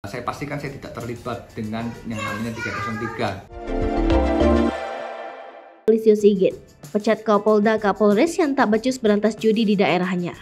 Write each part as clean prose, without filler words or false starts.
Saya pastikan saya tidak terlibat dengan yang namanya 303. Listio Sigit, pecat Kapolda Kapolres yang tak becus berantas judi di daerahnya.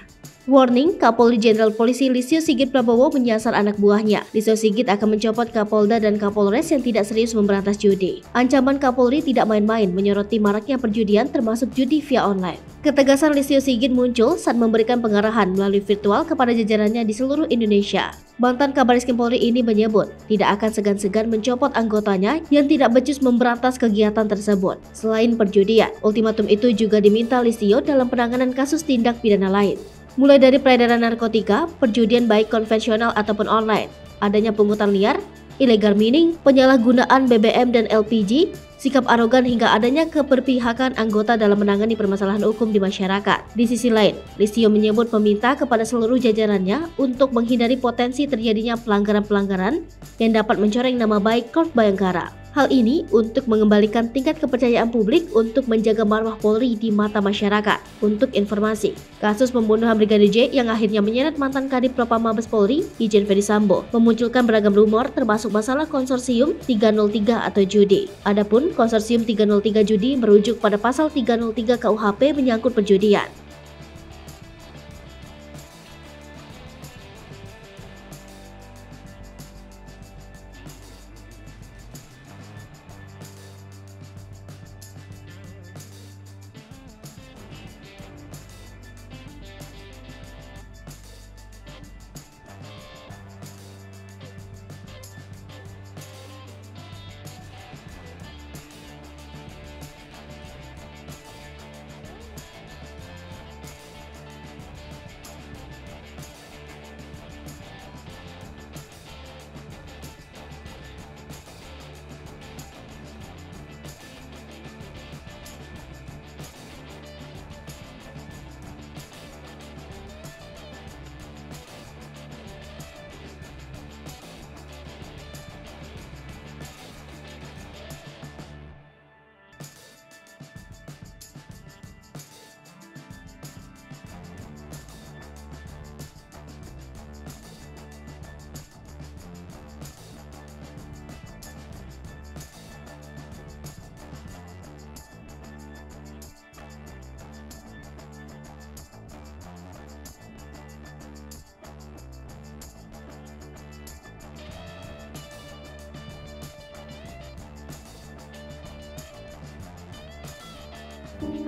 Warning, Kapolri Jenderal Polisi Listio Sigit Prabowo menyasar anak buahnya. Listio Sigit akan mencopot Kapolda dan Kapolres yang tidak serius memberantas judi. Ancaman Kapolri tidak main-main menyoroti maraknya perjudian termasuk judi via online. Ketegasan Listio Sigit muncul saat memberikan pengarahan melalui virtual kepada jajarannya di seluruh Indonesia. Mantan Kabariskim Polri ini menyebut tidak akan segan-segan mencopot anggotanya yang tidak becus memberantas kegiatan tersebut. Selain perjudian, ultimatum itu juga diminta Listio dalam penanganan kasus tindak pidana lain. Mulai dari peredaran narkotika, perjudian baik konvensional ataupun online, adanya pungutan liar, illegal mining, penyalahgunaan BBM dan LPG, sikap arogan hingga adanya keberpihakan anggota dalam menangani permasalahan hukum di masyarakat. Di sisi lain, Listio menyebut meminta kepada seluruh jajarannya untuk menghindari potensi terjadinya pelanggaran-pelanggaran yang dapat mencoreng nama baik Korps Bayangkara. Hal ini untuk mengembalikan tingkat kepercayaan publik untuk menjaga marwah Polri di mata masyarakat. Untuk informasi, kasus pembunuhan Brigadir J yang akhirnya menyeret mantan Kadif Propam Mabes Polri, Irjen Ferdy Sambo, memunculkan beragam rumor termasuk masalah konsorsium 303 atau judi. Adapun konsorsium 303 judi merujuk pada pasal 303 KUHP menyangkut perjudian.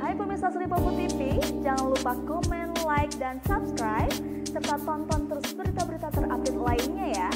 Hai pemirsa Selipopo TV, jangan lupa komen, like, dan subscribe, serta tonton terus berita-berita terupdate lainnya ya.